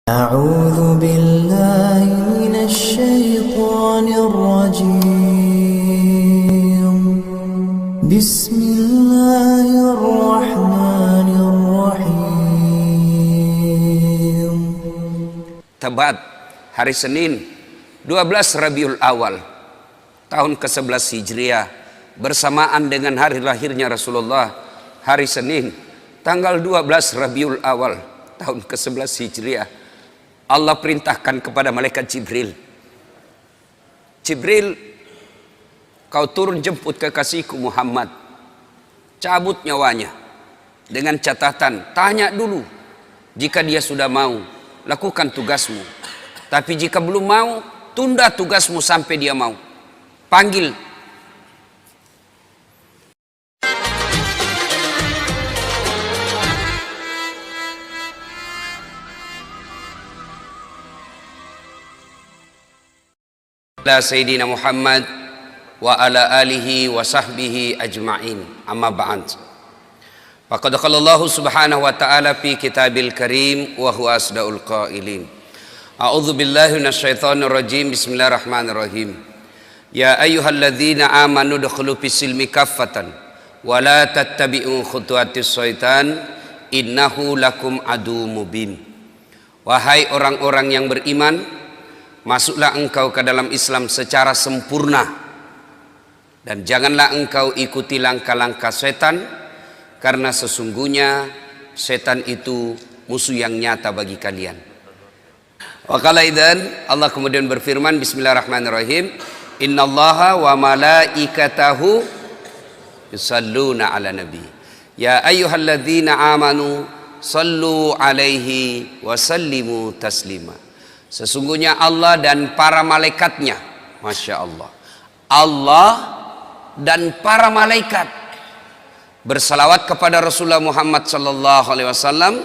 أعوذ بالله من الشيطان الرجيم بسم الله الرحمن الرحيم. Tebat hari Senin 12 Rabiul Awal tahun ke-11 Hijriah bersamaan dengan hari lahirnya Rasulullah, hari Senin tanggal 12 Rabiul Awal tahun ke-11 Hijriah. Allah perintahkan kepada malaikat Jibril, Jibril, kau turun jemput kekasihku Muhammad, cabut nyawanya, dengan catatan tanya dulu, jika dia sudah mau lakukan tugasmu, tapi jika belum mau tunda tugasmu sampai dia mau. Panggil Sayyidina Muhammad wa ala alihi wa sahbihi ajma'in, amma ba'd. Faqad qala Allah subhanahu wa ta'ala fi kitabil karim wa huwa asdaul qailin. A'udzu billahi minasyaitonir rajim. Bismillahirrahmanirrahim. Ya ayyuhalladzina amanu dukhulu fis-silmi kaffatan wa la tattabi'u khutuwatis syaitan innahu lakum adu mubin. Wahai orang-orang yang beriman, masuklah engkau ke dalam Islam secara sempurna dan janganlah engkau ikuti langkah-langkah setan, karena sesungguhnya setan itu musuh yang nyata bagi kalian. Wa qala idzan, Allah kemudian berfirman, bismillahirrahmanirrahim, innallaha wa malaikatahu yusalluna ala nabi ya ayyuhalladzina amanu sallu alaihi wa sallimu taslima. Sesungguhnya Allah dan para malaikatnya, Masya Allah, Allah dan para malaikat bersalawat kepada Rasulullah Muhammad sallallahu alaihi wasallam.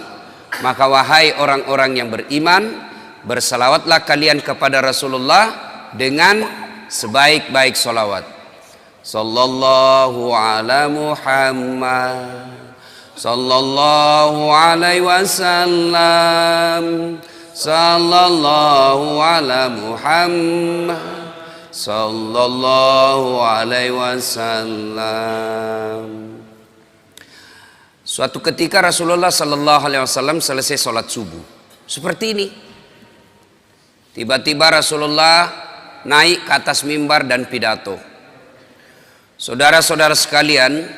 Maka wahai orang-orang yang beriman, bersalawatlah kalian kepada Rasulullah dengan sebaik-baik salawat. Sallallahu ala Muhammad sallallahu alaihi wasallam. Sallallahu ala Muhammad sallallahu alaihi wasallam. Suatu ketika Rasulullah sallallahu alaihi wasallam selesai sholat subuh seperti ini. Tiba-tiba Rasulullah naik ke atas mimbar dan pidato. Saudara-saudara sekalian,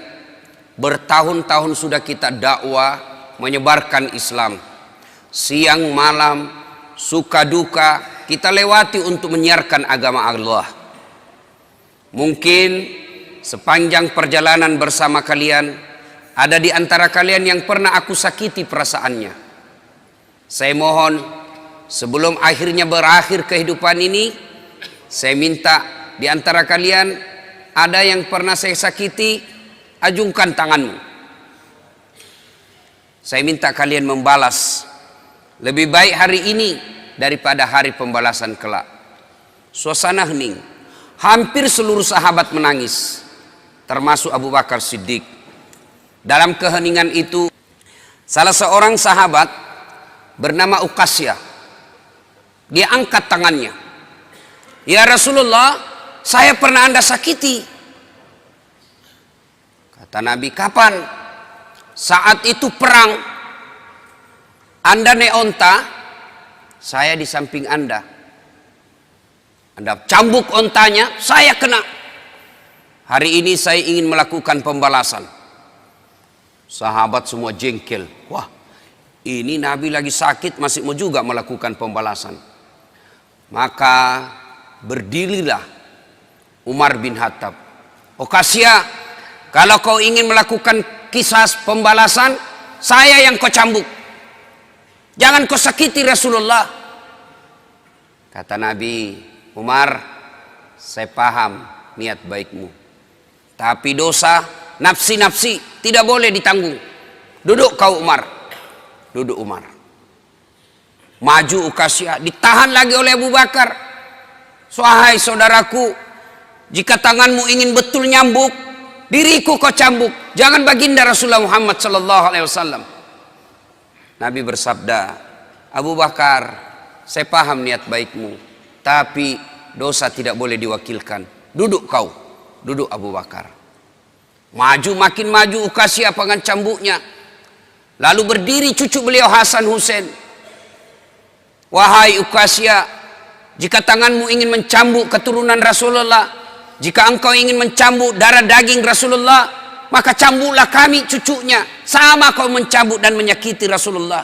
bertahun-tahun sudah kita dakwah menyebarkan Islam. Siang malam, suka duka, kita lewati untuk menyiarkan agama Allah. Mungkin sepanjang perjalanan bersama kalian, ada di antara kalian yang pernah aku sakiti perasaannya. Saya mohon, sebelum akhirnya berakhir kehidupan ini, saya minta di antara kalian, ada yang pernah saya sakiti, ajungkan tanganmu. Saya minta kalian membalas. Lebih baik hari ini daripada hari pembalasan kelak. Suasana hening. Hampir seluruh sahabat menangis, termasuk Abu Bakar Siddiq. Dalam keheningan itu, salah seorang sahabat bernama Uqasyah, dia angkat tangannya. Ya Rasulullah, saya pernah Anda sakiti. Kata Nabi, kapan? Saat itu perang. Anda naik onta, saya di samping Anda. Anda cambuk ontanya, saya kena. Hari ini saya ingin melakukan pembalasan. Sahabat semua jengkel. Wah, ini Nabi lagi sakit masih mau juga melakukan pembalasan. Maka berdirilah Umar bin Khattab. Uqasyah, kalau kau ingin melakukan kisah pembalasan, saya yang kau cambuk. Jangan kau sakiti Rasulullah. Kata Nabi, Umar, saya paham niat baikmu, tapi dosa nafsi-nafsi tidak boleh ditanggung. Duduk kau Umar. Duduk Umar. Maju Uqasyah, ditahan lagi oleh Abu Bakar. Wahai saudaraku, jika tanganmu ingin betul nyambuk, diriku kau cambuk, jangan baginda Rasulullah Muhammad sallallahu alaihi wasallam. Nabi bersabda, Abu Bakar, saya paham niat baikmu, tapi dosa tidak boleh diwakilkan. Duduk kau, duduk Abu Bakar. Maju, makin maju Uqasyah dengan cambuknya. Lalu berdiri cucu beliau Hasan Husain. Wahai Uqasyah, jika tanganmu ingin mencambuk keturunan Rasulullah, jika engkau ingin mencambuk darah daging Rasulullah, maka cambuklah kami cucunya. Sama kau mencambuk dan menyakiti Rasulullah.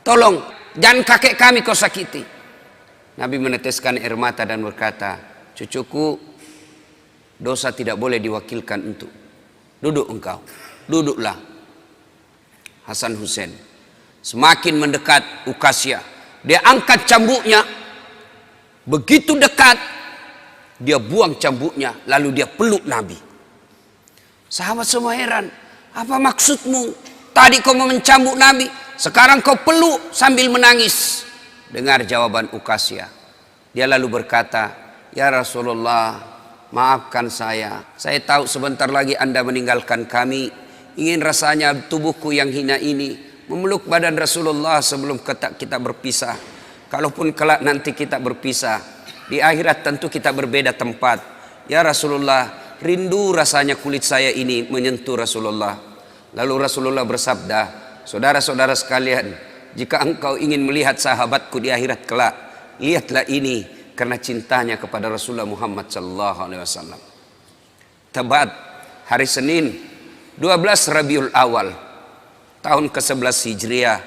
Tolong, jangan kakek kami kau sakiti. Nabi meneteskan air mata dan berkata, cucuku, dosa tidak boleh diwakilkan untuk. Duduk engkau, duduklah. Hasan Husain semakin mendekat Uqasyah. Dia angkat cambuknya. Begitu dekat, dia buang cambuknya, lalu dia peluk Nabi. Sahabat semua heran, apa maksudmu? Tadi kau mau mencambuk Nabi, sekarang kau peluk sambil menangis. Dengar jawaban Uqasyah. Dia lalu berkata, ya Rasulullah, maafkan saya. Saya tahu sebentar lagi Anda meninggalkan kami. Ingin rasanya tubuhku yang hina ini memeluk badan Rasulullah sebelum kita berpisah. Kalaupun kelak nanti kita berpisah, di akhirat tentu kita berbeda tempat. Ya Rasulullah, rindu rasanya kulit saya ini menyentuh Rasulullah. Lalu Rasulullah bersabda, saudara-saudara sekalian, jika engkau ingin melihat sahabatku di akhirat kelak, lihatlah ini karena cintanya kepada Rasulullah Muhammad sallallahu alaihi wasallam. Tepat hari Senin 12 Rabiul Awal tahun ke-11 Hijriah,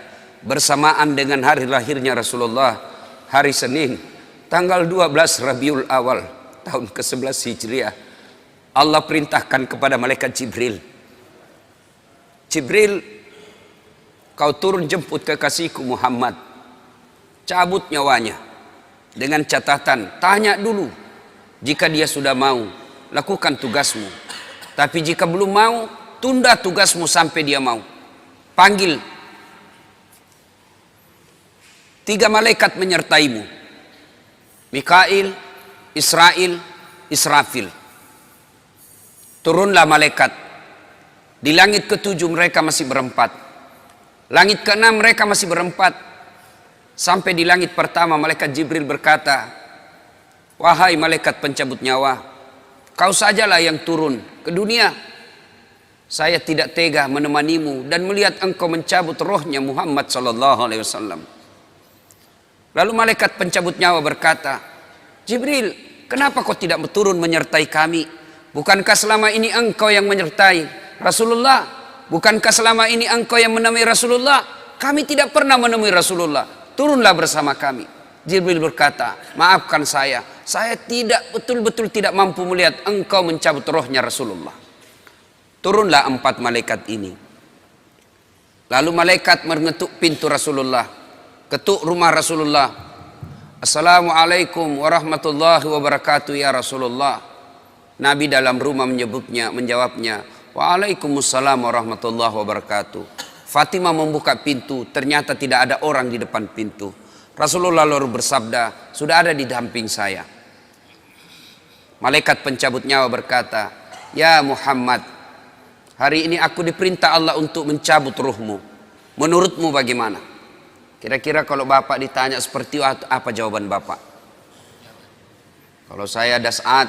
bersamaan dengan hari lahirnya Rasulullah, hari Senin tanggal 12 Rabiul Awal tahun ke-11 Hijriah, Allah perintahkan kepada malaikat Jibril, Jibril, kau turun jemput kekasihku Muhammad, cabut nyawanya, dengan catatan, tanya dulu, jika dia sudah mau, lakukan tugasmu, tapi jika belum mau, tunda tugasmu sampai dia mau. Panggil 3 malaikat menyertaimu, Mikail, Israel, Israfil. Turunlah malaikat. Di langit ke-7 mereka masih berempat. Langit ke-6 mereka masih berempat. Sampai di langit pertama malaikat Jibril berkata, wahai malaikat pencabut nyawa, kau sajalah yang turun ke dunia. Saya tidak tega menemanimu dan melihat engkau mencabut rohnya Muhammad sallallahu alaihi wasallam. Lalu malaikat pencabut nyawa berkata, Jibril, kenapa kau tidak turun menyertai kami? Bukankah selama ini engkau yang menyertai Rasulullah? Bukankah selama ini engkau yang menemui Rasulullah? Kami tidak pernah menemui Rasulullah. Turunlah bersama kami. Jibril berkata, maafkan saya tidak betul-betul tidak mampu melihat engkau mencabut rohnya Rasulullah. Turunlah 4 malaikat ini. Lalu malaikat mengetuk pintu Rasulullah, ketuk rumah Rasulullah. Assalamualaikum warahmatullahi wabarakatuh ya Rasulullah. Nabi dalam rumah menjawabnya, waalaikumsalam warahmatullahi wabarakatuh. Fatimah membuka pintu, ternyata tidak ada orang di depan pintu. Rasulullah lalu bersabda, sudah ada di samping saya. Malaikat pencabut nyawa berkata, ya Muhammad, hari ini aku diperintah Allah untuk mencabut ruhmu. Menurutmu bagaimana? Kira-kira kalau Bapak ditanya seperti itu, apa jawaban Bapak? Kalau saya ada saat,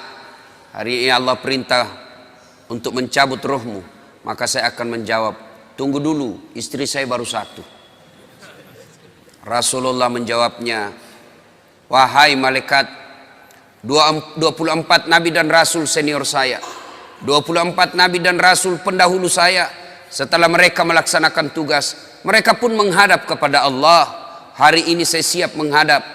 hari ini Allah perintah untuk mencabut rohmu, maka saya akan menjawab, tunggu dulu, istri saya baru 1. Rasulullah menjawabnya, wahai malaikat, 24 nabi dan rasul senior saya, 24 nabi dan rasul pendahulu saya, setelah mereka melaksanakan tugas, mereka pun menghadap kepada Allah. Hari ini saya siap menghadap,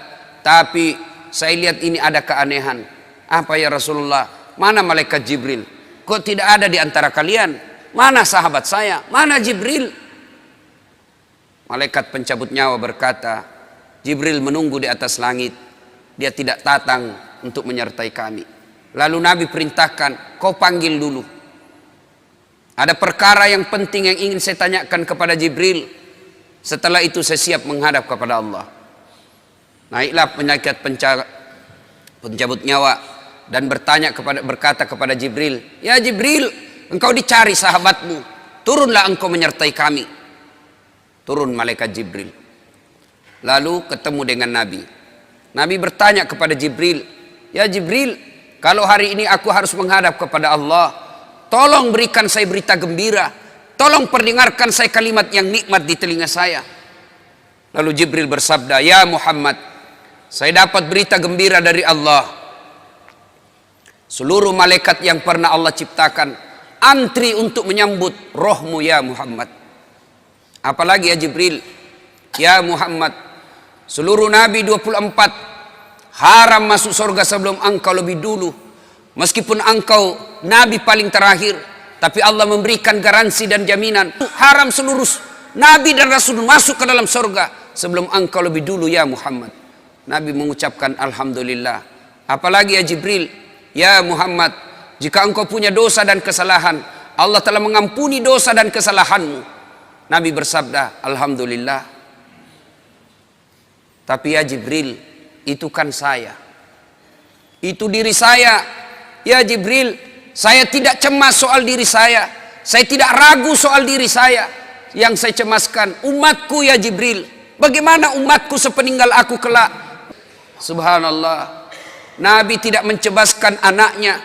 tapi saya lihat ini ada keanehan. Apa ya Rasulullah? Mana malaikat Jibril? Kok tidak ada di antara kalian? Mana sahabat saya? Mana Jibril? Malaikat pencabut nyawa berkata, Jibril menunggu di atas langit. Dia tidak datang untuk menyertai kami. Lalu Nabi perintahkan, kau panggil dulu. Ada perkara yang penting yang ingin saya tanyakan kepada Jibril. Setelah itu saya siap menghadap kepada Allah. Naiklah malaikat pencabut nyawa dan berkata kepada Jibril, ya Jibril, engkau dicari sahabatmu, turunlah engkau menyertai kami. Turun malaikat Jibril. lalu ketemu dengan Nabi. Nabi bertanya kepada Jibril, "Ya Jibril, kalau hari ini aku harus menghadap kepada Allah, tolong berikan saya berita gembira, tolong perdengarkan saya kalimat yang nikmat di telinga saya." Lalu Jibril bersabda, "Ya Muhammad, saya dapat berita gembira dari Allah. Seluruh malaikat yang pernah Allah ciptakan antri untuk menyambut rohmu ya Muhammad. Apalagi ya Jibril, ya Muhammad, seluruh Nabi 24 haram masuk surga sebelum engkau lebih dulu. Meskipun engkau Nabi paling terakhir, tapi Allah memberikan garansi dan jaminan haram seluruh Nabi dan Rasul masuk ke dalam surga sebelum engkau lebih dulu ya Muhammad." Nabi mengucapkan Alhamdulillah. Apalagi ya Jibril, ya Muhammad, jika engkau punya dosa dan kesalahan, Allah telah mengampuni dosa dan kesalahanmu. Nabi bersabda Alhamdulillah. Tapi ya Jibril, itu kan saya, itu diri saya. Ya Jibril, saya tidak cemas soal diri saya tidak ragu soal diri saya. Yang saya cemaskan umatku ya Jibril. Bagaimana umatku sepeninggal aku kelak? Subhanallah. Nabi tidak mencemaskan anaknya,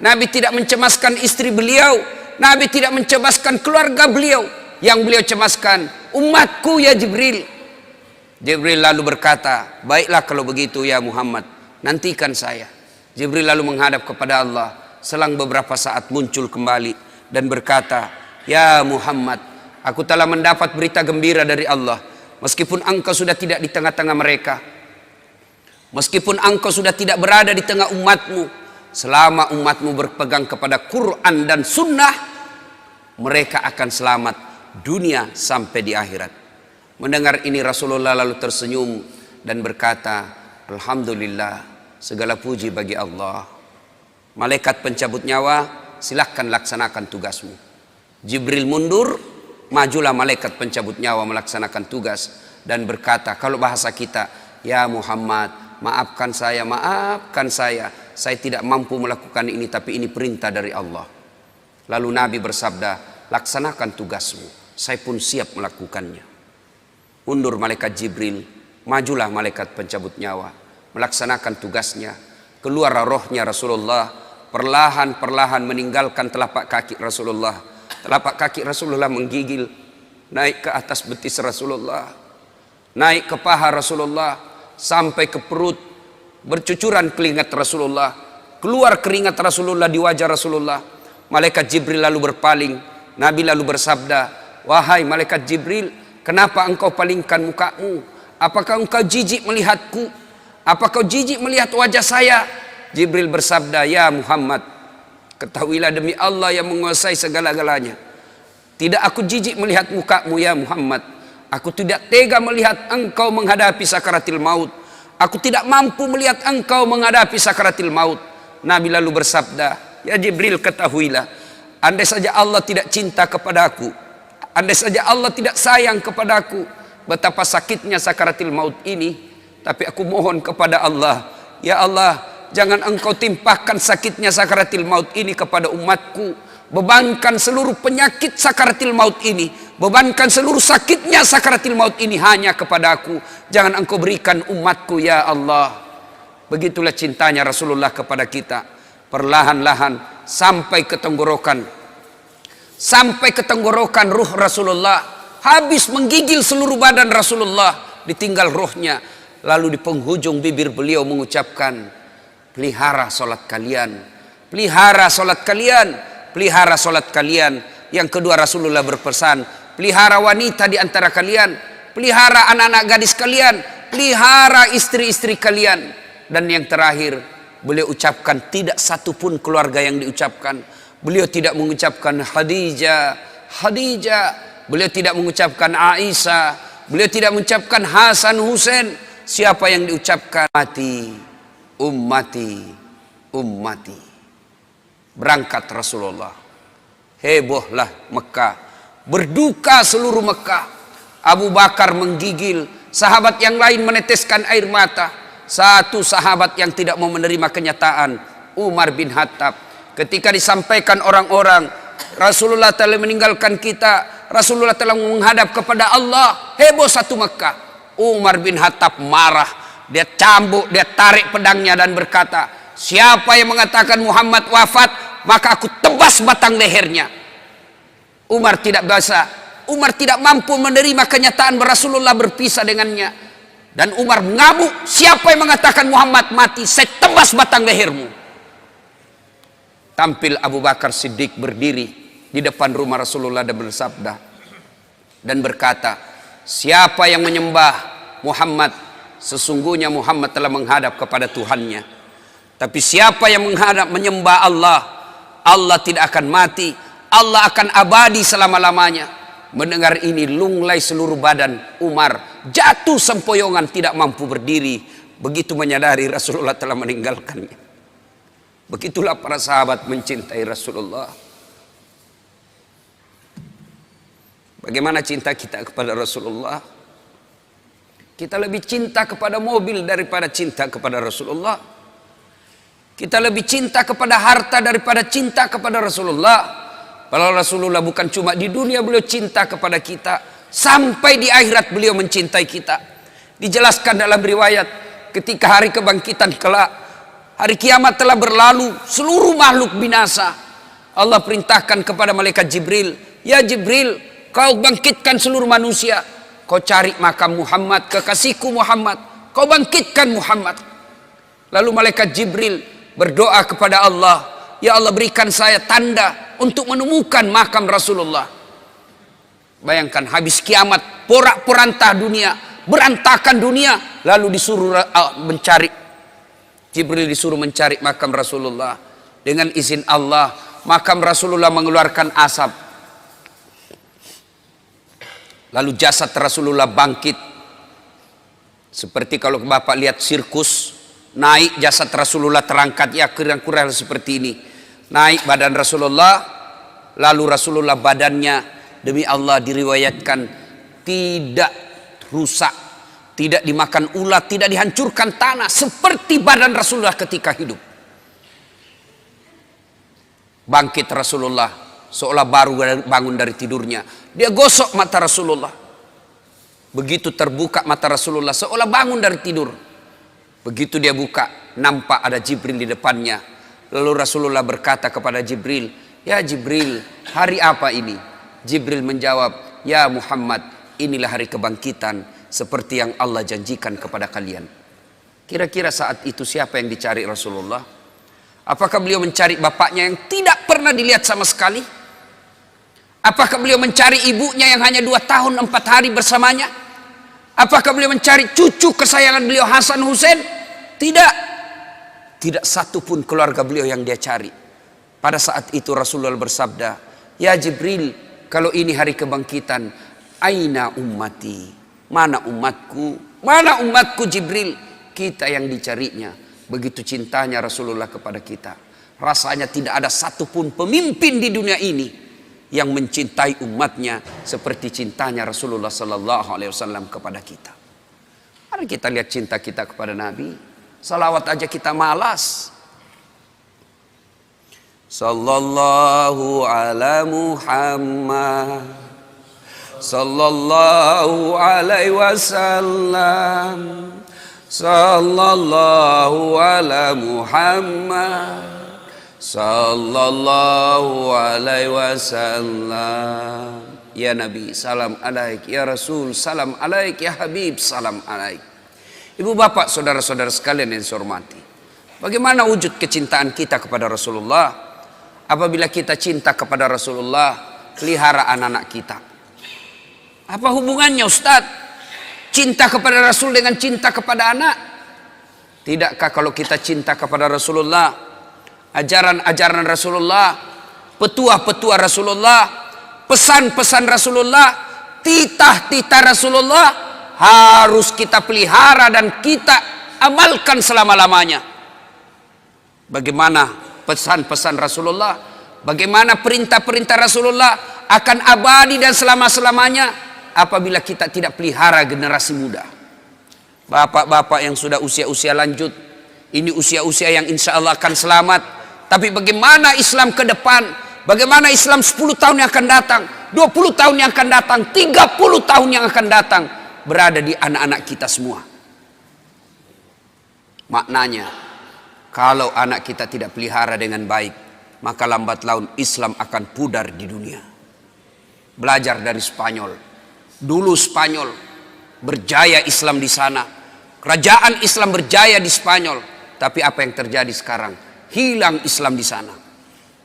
Nabi tidak mencemaskan istri beliau, Nabi tidak mencemaskan keluarga beliau. Yang beliau cemaskan umatku ya Jibril. Jibril lalu berkata, "Baiklah kalau begitu ya Muhammad, nantikan saya." Jibril lalu menghadap kepada Allah. Selang beberapa saat muncul kembali dan berkata, "Ya Muhammad, aku telah mendapat berita gembira dari Allah. Meskipun engkau sudah tidak di tengah-tengah mereka, meskipun engkau sudah tidak berada di tengah umatmu, selama umatmu berpegang kepada Quran dan Sunnah, mereka akan selamat dunia sampai di akhirat." Mendengar ini Rasulullah lalu tersenyum dan berkata, "Alhamdulillah, segala puji bagi Allah. Malaikat pencabut nyawa, silahkan laksanakan tugasmu." Jibril mundur, majulah malaikat pencabut nyawa melaksanakan tugas dan berkata, kalau bahasa kita, "Ya Muhammad, maafkan saya, saya tidak mampu melakukan ini, tapi ini perintah dari Allah." Lalu Nabi bersabda, "Laksanakan tugasmu, saya pun siap melakukannya." Mundur malaikat Jibril, majulah malaikat pencabut nyawa melaksanakan tugasnya. Keluar rohnya Rasulullah, perlahan-perlahan meninggalkan telapak kaki Rasulullah. Telapak kaki Rasulullah menggigil naik ke atas betis Rasulullah, naik ke paha Rasulullah, sampai ke perut. Bercucuran keringat Rasulullah, keluar keringat Rasulullah di wajah Rasulullah. Malaikat Jibril lalu berpaling. Nabi lalu bersabda, "Wahai malaikat Jibril, kenapa engkau palingkan mukamu? Apakah engkau jijik melihatku? Apakah kau jijik melihat wajah saya?" Jibril bersabda, "Ya Muhammad, ketahuilah demi Allah yang menguasai segala-galanya, tidak aku jijik melihat mukamu ya Muhammad. Aku tidak tega melihat engkau menghadapi sakaratil maut. Aku tidak mampu melihat engkau menghadapi sakaratil maut." Nabi lalu bersabda, "Ya Jibril, ketahuilah, andai saja Allah tidak cinta kepadaku, andai saja Allah tidak sayang kepadaku, betapa sakitnya sakaratil maut ini. Tapi aku mohon kepada Allah, ya Allah, jangan engkau timpahkan sakitnya sakaratil maut ini kepada umatku. Bebankan seluruh penyakit sakaratil maut ini, bebankan seluruh sakitnya sakaratil maut ini hanya kepada aku. Jangan engkau berikan umatku ya Allah." Begitulah cintanya Rasulullah kepada kita. Perlahan-lahan sampai ke tenggorokan, ruh Rasulullah, habis menggigil seluruh badan Rasulullah, ditinggal rohnya. Lalu di penghujung bibir beliau mengucapkan, "Pelihara solat kalian, pelihara solat kalian, pelihara solat kalian." Yang kedua Rasulullah berpesan, pelihara wanita di antara kalian, pelihara anak-anak gadis kalian, pelihara istri-istri kalian. Dan yang terakhir beliau ucapkan, tidak satu pun keluarga yang diucapkan. Beliau tidak mengucapkan Khadijah, beliau tidak mengucapkan Aisyah, beliau tidak mengucapkan Hasan Husain. Siapa yang diucapkan? Ummati. Berangkat Rasulullah, hebohlah Mekah, berduka seluruh Mekah. Abu Bakar menggigil, sahabat yang lain meneteskan air mata. Satu sahabat yang tidak mau menerima kenyataan, Umar bin Khattab. Ketika disampaikan orang-orang, Rasulullah telah meninggalkan kita, Rasulullah telah menghadap kepada Allah, heboh satu Mekah. Umar bin Khattab marah. Dia cambuk, dia tarik pedangnya dan berkata, siapa yang mengatakan Muhammad wafat, maka aku tebas batang lehernya. Umar tidak bisa. Umar tidak mampu menerima kenyataan Rasulullah berpisah dengannya. Dan Umar mengamuk, siapa yang mengatakan Muhammad mati, saya tebas batang lehermu. Tampil Abu Bakar Siddiq berdiri di depan rumah Rasulullah dan bersabda dan berkata, siapa yang menyembah Muhammad, sesungguhnya Muhammad telah menghadap kepada Tuhannya. Tapi siapa yang menyembah Allah, Allah tidak akan mati, Allah akan abadi selama-lamanya. Mendengar ini lunglai seluruh badan Umar, jatuh sempoyongan tidak mampu berdiri. Begitu menyadari Rasulullah telah meninggalkannya. Begitulah para sahabat mencintai Rasulullah. Bagaimana cinta kita kepada Rasulullah? Kita lebih cinta kepada mobil daripada cinta kepada Rasulullah. Kita lebih cinta kepada harta daripada cinta kepada Rasulullah. Kalau Rasulullah bukan cuma di dunia beliau cinta kepada kita, sampai di akhirat beliau mencintai kita. Dijelaskan dalam riwayat, ketika hari kebangkitan kelak, hari kiamat telah berlalu, seluruh makhluk binasa. Allah perintahkan kepada malaikat Jibril, ya Jibril, kau bangkitkan seluruh manusia. Kau cari makam Muhammad, kekasihku Muhammad. Kau bangkitkan Muhammad. Lalu malaikat Jibril berdoa kepada Allah, ya Allah berikan saya tanda untuk menemukan makam Rasulullah. Bayangkan habis kiamat, porak-porantah dunia, berantakan dunia, lalu disuruh mencari. Jibril disuruh mencari makam Rasulullah. Dengan izin Allah, makam Rasulullah mengeluarkan asap. Lalu jasad Rasulullah bangkit. Seperti kalau Bapak lihat sirkus, naik jasad Rasulullah terangkat, ya kira-kira seperti ini. Naik badan Rasulullah, lalu Rasulullah badannya demi Allah diriwayatkan tidak rusak, tidak dimakan ulat, tidak dihancurkan tanah, seperti badan Rasulullah ketika hidup. Bangkit Rasulullah seolah baru bangun dari tidurnya. Dia gosok mata Rasulullah. Begitu terbuka mata Rasulullah seolah bangun dari tidur. Begitu dia buka, nampak ada Jibril di depannya. Lalu Rasulullah berkata kepada Jibril, ya Jibril, hari apa ini? Jibril menjawab, ya Muhammad, inilah hari kebangkitan seperti yang Allah janjikan kepada kalian. Kira-kira saat itu siapa yang dicari Rasulullah? Apakah beliau mencari bapaknya yang tidak pernah dilihat sama sekali? Apakah beliau mencari ibunya yang hanya 2 tahun 4 hari bersamanya? Apakah beliau mencari cucu kesayangan beliau Hasan Hussein? Tidak. Tidak satu pun keluarga beliau yang dia cari. Pada saat itu Rasulullah bersabda, ya Jibril, kalau ini hari kebangkitan, aina ummati? Mana umatku? Mana umatku Jibril? Kita yang dicarinya. Begitu cintanya Rasulullah kepada kita. Rasanya tidak ada satupun pemimpin di dunia ini yang mencintai umatnya seperti cintanya Rasulullah Sallallahu Alaihi Wasallam kepada kita. Mari kita lihat cinta kita kepada Nabi. Salawat aja kita malas. Sallallahu ala Muhammad, sallallahu alaihi wasallam, sallallahu ala Muhammad, sallallahu alaihi wasallam. Ya Nabi, salam alaik. Ya Rasul, salam alaik. Ya Habib, salam alaik. Ibu bapak, saudara-saudara sekalian yang saya hormati, bagaimana wujud kecintaan kita kepada Rasulullah? Apabila kita cinta kepada Rasulullah, pelihara anak-anak kita. Apa hubungannya Ustaz? Cinta kepada Rasul dengan cinta kepada anak? Tidakkah kalau kita cinta kepada Rasulullah, ajaran-ajaran Rasulullah, petua-petua Rasulullah, pesan-pesan Rasulullah, titah-titah Rasulullah, harus kita pelihara dan kita amalkan selama-lamanya. Bagaimana pesan-pesan Rasulullah, bagaimana perintah-perintah Rasulullah akan abadi dan selama-selamanya apabila kita tidak pelihara generasi muda. Bapak-bapak yang sudah usia-usia lanjut, ini usia-usia yang insya Allah akan selamat. Tapi bagaimana Islam ke depan? Bagaimana Islam 10 tahun yang akan datang, 20 tahun yang akan datang, 30 tahun yang akan datang? berada di anak-anak kita semua. Maknanya, kalau anak kita tidak pelihara dengan baik, maka lambat laun Islam akan pudar di dunia. Belajar dari Spanyol. Dulu Spanyol berjaya Islam di sana. Kerajaan Islam berjaya di Spanyol. Tapi apa yang terjadi sekarang? Hilang Islam di sana.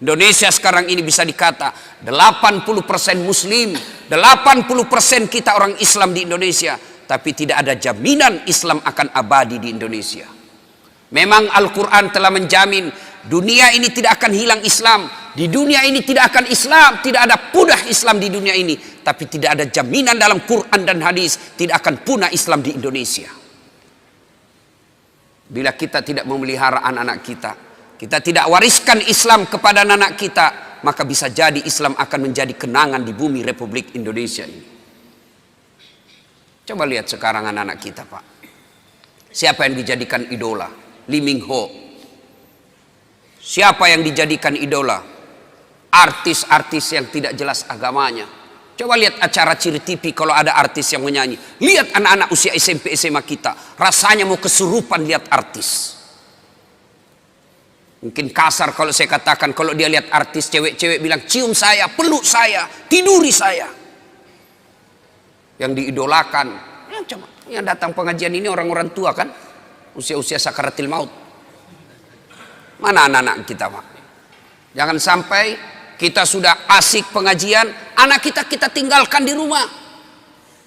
Indonesia sekarang ini bisa dikata 80% Muslim, 80% kita orang Islam di Indonesia. Tapi tidak ada jaminan Islam akan abadi di Indonesia. Memang Al-Quran telah menjamin dunia ini tidak akan hilang Islam. Di dunia ini tidak akan Islam, tidak ada punah Islam di dunia ini. Tapi tidak ada jaminan dalam Quran dan hadis tidak akan punah Islam di Indonesia. Bila kita tidak memelihara anak-anak kita, kita tidak wariskan Islam kepada anak kita, maka bisa jadi Islam akan menjadi kenangan di bumi Republik Indonesia ini. Coba lihat sekarang anak-anak kita, Pak. Siapa yang dijadikan idola? Lee Min Ho. Siapa yang dijadikan idola? Artis-artis yang tidak jelas agamanya. Coba lihat acara Ciri TV kalau ada artis yang menyanyi. Lihat anak-anak usia SMP SMA kita, rasanya mau kesurupan lihat artis. Mungkin kasar kalau saya katakan, kalau dia lihat artis cewek-cewek bilang cium saya, peluk saya, tiduri saya. Yang diidolakan, ya coba, yang datang pengajian ini orang-orang tua kan, usia-usia sakaratil maut. Mana anak-anak kita, Pak? Jangan sampai kita sudah asik pengajian, anak kita tinggalkan di rumah.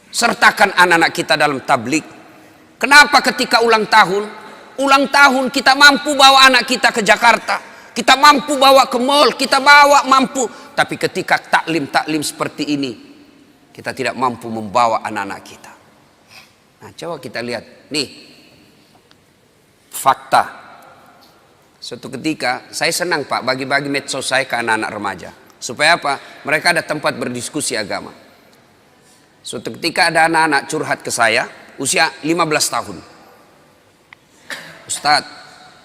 Sertakan anak-anak kita dalam tablik. Kenapa ketika ulang tahun kita mampu bawa anak kita ke Jakarta, kita mampu bawa ke mall, kita bawa mampu. Tapi ketika taklim seperti ini, kita tidak mampu membawa anak-anak kita. Nah, coba kita lihat nih fakta. Suatu ketika saya senang, Pak, bagi-bagi medsos saya ke anak-anak remaja. Supaya apa? Mereka ada tempat berdiskusi agama. Suatu ketika ada anak-anak curhat ke saya, usia 15 tahun. Ustadz,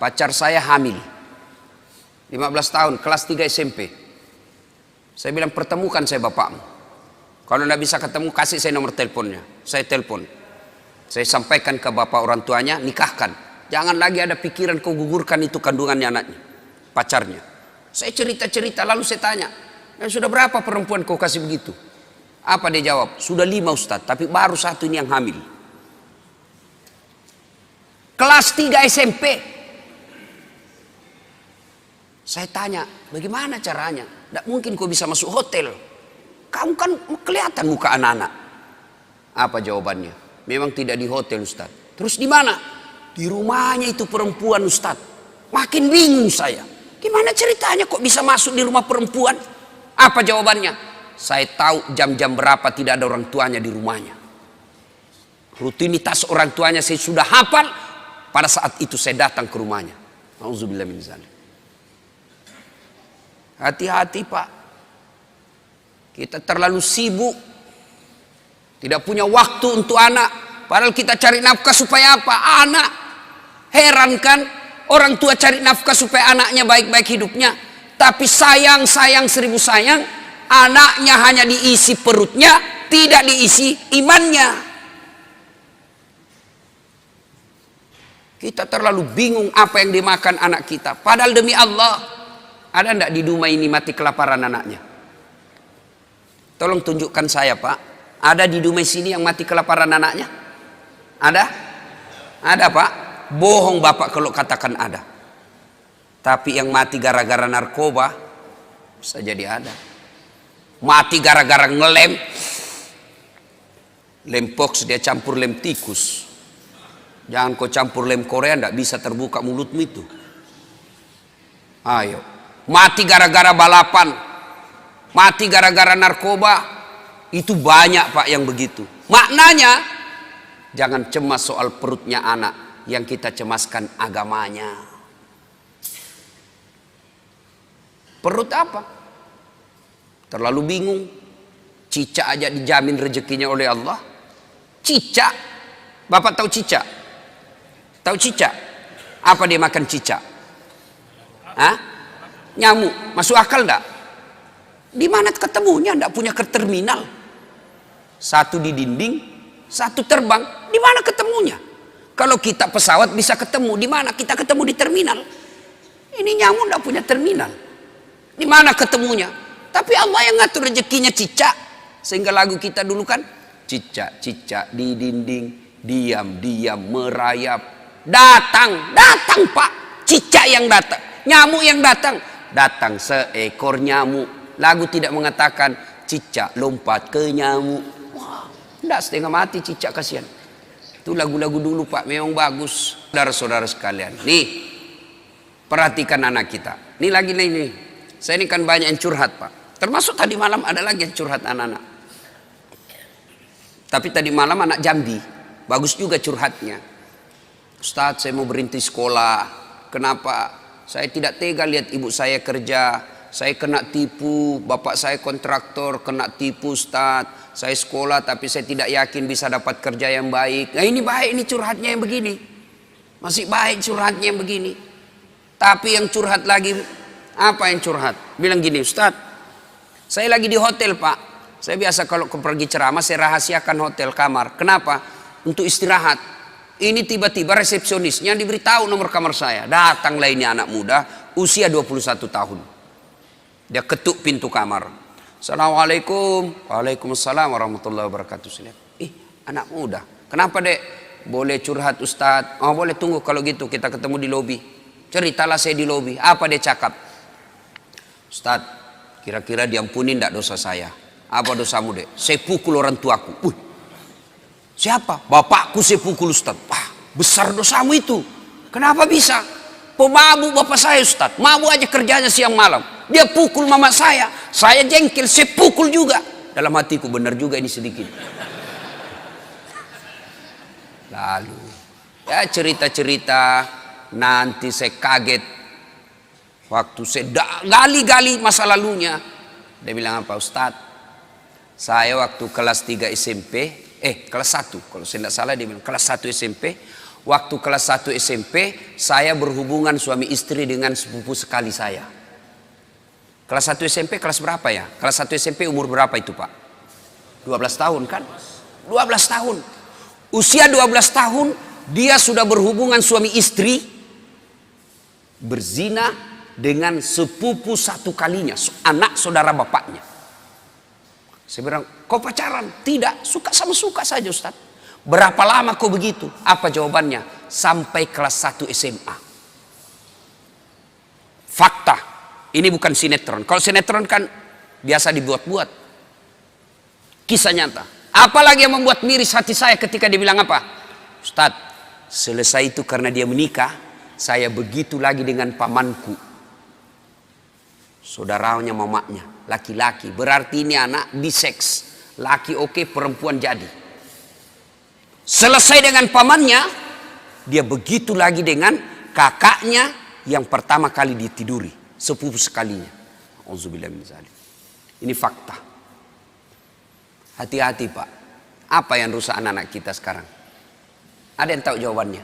pacar saya hamil. 15 tahun, kelas 3 SMP. Saya bilang, pertemukan saya bapakmu. Kalau tidak bisa ketemu, kasih saya nomor teleponnya. Saya telepon. Saya sampaikan ke bapak orang tuanya, nikahkan. Jangan lagi ada pikiran kau gugurkan itu kandungannya anaknya, pacarnya. Saya cerita-cerita, lalu saya tanya, sudah berapa perempuan kau kasih begitu? Apa dia jawab? Sudah 5 Ustadz, tapi baru 1 ini yang hamil. Kelas 3 SMP. Saya tanya, bagaimana caranya? Tidak mungkin kau bisa masuk hotel. Kamu kan kelihatan muka anak-anak. Apa jawabannya? Memang tidak di hotel Ustadz. Terus di mana? Di rumahnya itu perempuan Ustadz. Makin bingung saya. Gimana ceritanya kok bisa masuk di rumah perempuan? Apa jawabannya? Saya tahu jam-jam berapa tidak ada orang tuanya di rumahnya. Rutinitas orang tuanya saya sudah hafal. Pada saat itu saya datang ke rumahnya. Auzubillah min dzalik. Hati-hati, Pak. Kita terlalu sibuk. Tidak punya waktu untuk anak. Padahal kita cari nafkah supaya apa? Anak. Heran kan? Orang tua cari nafkah supaya anaknya baik-baik hidupnya. Tapi sayang 1000 sayang. Anaknya hanya diisi perutnya, tidak diisi imannya. Kita terlalu bingung apa yang dimakan anak kita. Padahal demi Allah, ada enggak di rumah ini mati kelaparan anaknya? Tolong tunjukkan saya, Pak. Ada di rumah sini yang mati kelaparan anaknya? Ada? Ada, Pak. Bohong Bapak kalau katakan ada. Tapi yang mati gara-gara narkoba bisa jadi ada. Mati gara-gara ngelem. Lem pox dia campur lem tikus. Jangan kau campur lem Korea, tidak bisa terbuka mulutmu itu. Ayo. Mati gara-gara balapan. Mati gara-gara narkoba. Itu banyak, Pak, yang begitu. Maknanya, jangan cemas soal perutnya anak. Yang kita cemaskan agamanya. Perut apa? Terlalu bingung. Cicak aja dijamin rezekinya oleh Allah. Cicak. Bapak tahu cicak? Tahu cicak? Apa dia makan cicak? Hah? Nyamuk. Masuk akal enggak? Di mana ketemunya? Enggak punya ke terminal. Satu di dinding, Satu terbang, di mana ketemunya? Kalau kita pesawat bisa ketemu, di mana? Kita ketemu di terminal. Ini nyamuk tidak punya terminal. Di mana ketemunya? Tapi Allah yang ngatur rezekinya cicak. Sehingga lagu kita dulu kan, cicak-cicak di dinding, diam-diam merayap. Datang, datang Pak. Cicak yang datang, nyamuk yang datang. Datang seekor nyamuk. Lagu tidak mengatakan cicak lompat ke nyamuk. Wah, tidak, setengah mati cicak, kasihan. Itu lagu-lagu dulu Pak, memang bagus. Saudara-saudara sekalian, nih perhatikan anak kita. Nih lagi nih. Saya ini kan banyak yang curhat Pak. Termasuk tadi malam ada lagi yang curhat anak-anak. Tapi tadi malam anak Jambi, bagus juga curhatnya. Ustadz, saya mau berhenti sekolah. Kenapa? Saya tidak tega lihat ibu saya kerja. Saya kena tipu, bapak saya kontraktor, kena tipu Ustadz. Saya sekolah tapi saya tidak yakin bisa dapat kerja yang baik. Nah ini baik, ini curhatnya yang begini. Masih baik curhatnya yang begini. Tapi yang curhat lagi, apa yang curhat? Bilang gini, Ustadz, saya lagi di hotel Pak. Saya biasa kalau pergi ceramah saya rahasiakan hotel kamar. Kenapa? Untuk istirahat. Ini tiba-tiba resepsionisnya diberitahu nomor kamar saya. Datanglah ini anak muda, usia 21 tahun. Dia ketuk pintu kamar. Assalamualaikum. Waalaikumsalam warahmatullahi wabarakatuh. Anak muda. Kenapa dek? Boleh curhat Ustadz? Oh boleh, tunggu kalau gitu kita ketemu di lobi. Ceritalah saya di lobi. Apa dia cakap? Ustadz, kira-kira diampuni tidak dosa saya? Apa dosamu dek? Saya pukul orang tuaku. Siapa? Bapakku saya pukul Ustadz. Wah, besar dosamu itu. Kenapa bisa? Pemabuk bapak saya Ustadz. Mabuk aja kerjanya siang malam. Dia pukul mama saya. Saya jengkel, saya pukul juga. Dalam hatiku benar juga ini sedikit. Lalu ya cerita-cerita, nanti saya kaget. Waktu saya gali-gali masa lalunya. Dia bilang apa? Ustadz, saya waktu kelas 3 SMP, kelas 1, kalau saya tidak salah dia bilang kelas 1 SMP. Waktu kelas 1 SMP, saya berhubungan suami istri dengan sepupu sekali saya. Kelas 1 SMP kelas berapa ya? Kelas 1 SMP umur berapa itu Pak? 12 tahun kan? 12 tahun. Usia 12 tahun, dia sudah berhubungan suami istri, berzina dengan sepupu satu kalinya, anak saudara bapaknya. Saya bilang, kau pacaran? Tidak, suka sama suka saja Ustaz. Berapa lama kau begitu? Apa jawabannya? Sampai kelas 1 SMA. Fakta, ini bukan sinetron. Kalau sinetron kan biasa dibuat-buat. Kisah nyata. Apalagi yang membuat miris hati saya ketika dia bilang apa? Ustaz, selesai itu karena dia menikah, saya begitu lagi dengan pamanku. Saudaranya mamanya, laki-laki. Berarti ini anak biseks. Laki oke, perempuan jadi. Selesai dengan pamannya, dia begitu lagi dengan kakaknya yang pertama kali ditiduri, sepupu sekalinya. Auzubillah min dzalik. Ini fakta. Hati-hati Pak. Apa yang rusak anak-anak kita sekarang? Ada yang tahu jawabannya?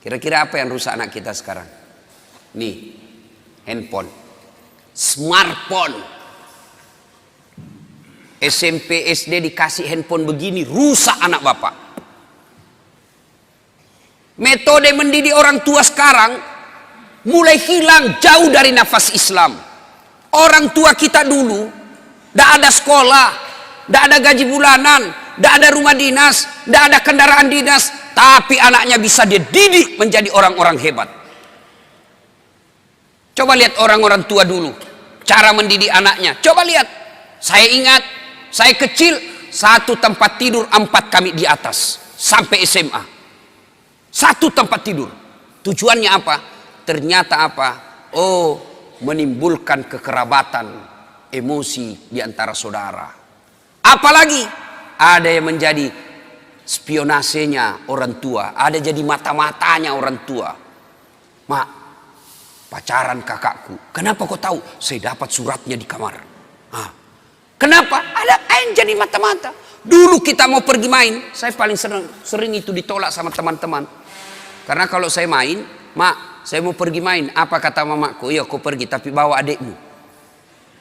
Kira-kira apa yang rusak anak kita sekarang? Nih, handphone, smartphone. SMP, SD dikasih handphone begini, rusak anak bapak. Metode mendidik orang tua sekarang mulai hilang, jauh dari nafas Islam. Orang tua kita dulu tidak ada sekolah, tidak ada gaji bulanan, tidak ada rumah dinas, tidak ada kendaraan dinas, tapi anaknya bisa dia didik menjadi orang-orang hebat. Coba lihat orang-orang tua dulu, cara mendidik anaknya. Coba lihat, saya ingat, saya kecil, satu tempat tidur 4 kami di atas, sampai SMA. Satu tempat tidur. Tujuannya apa? Ternyata apa? Oh, menimbulkan kekerabatan, emosi di antara saudara. Apalagi ada yang menjadi spionasenya orang tua, ada jadi mata-matanya orang tua. Mak, pacaran kakakku. Kenapa kau tahu? Saya dapat suratnya di kamar. Kenapa? Ada yang jadi mata-mata. Dulu kita mau pergi main, saya paling sering itu ditolak sama teman-teman. Karena kalau saya main, mak, saya mau pergi main. Apa kata mamaku? Iya, kau pergi, tapi bawa adikmu.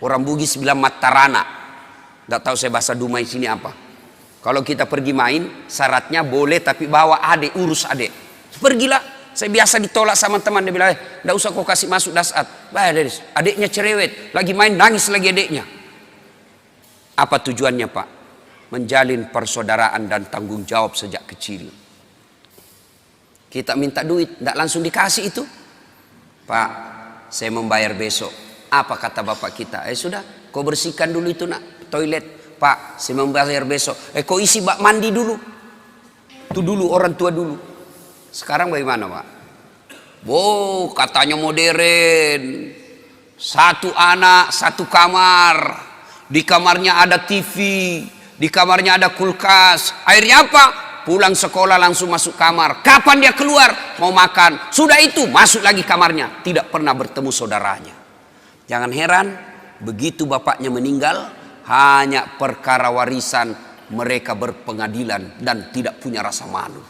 Orang Bugis bilang matarana. Tidak tahu saya bahasa Dumai sini apa. Kalau kita pergi main, syaratnya boleh tapi bawa adik, urus adik. Pergilah. Saya biasa ditolak sama teman, dia bilang, "Enggak usah kau kasih masuk dasat." Adiknya cerewet, lagi main nangis lagi adiknya. Apa tujuannya, Pak? Menjalin persaudaraan dan tanggung jawab sejak kecil. Kita minta duit, enggak langsung dikasih itu. "Pak, saya membayar besok." Apa kata bapak kita? Sudah, kau bersihkan dulu itu nak, toilet. "Pak, saya membayar besok." Kau isi bak mandi dulu. Itu dulu, orang tua dulu. Sekarang bagaimana, Pak? Wow, katanya modern. Satu anak, satu kamar. Di kamarnya ada TV. Di kamarnya ada kulkas. Akhirnya apa? Pulang sekolah langsung masuk kamar. Kapan dia keluar? Mau makan. Sudah itu, masuk lagi kamarnya. Tidak pernah bertemu saudaranya. Jangan heran, begitu bapaknya meninggal, hanya perkara warisan mereka berpengadilan dan tidak punya rasa malu.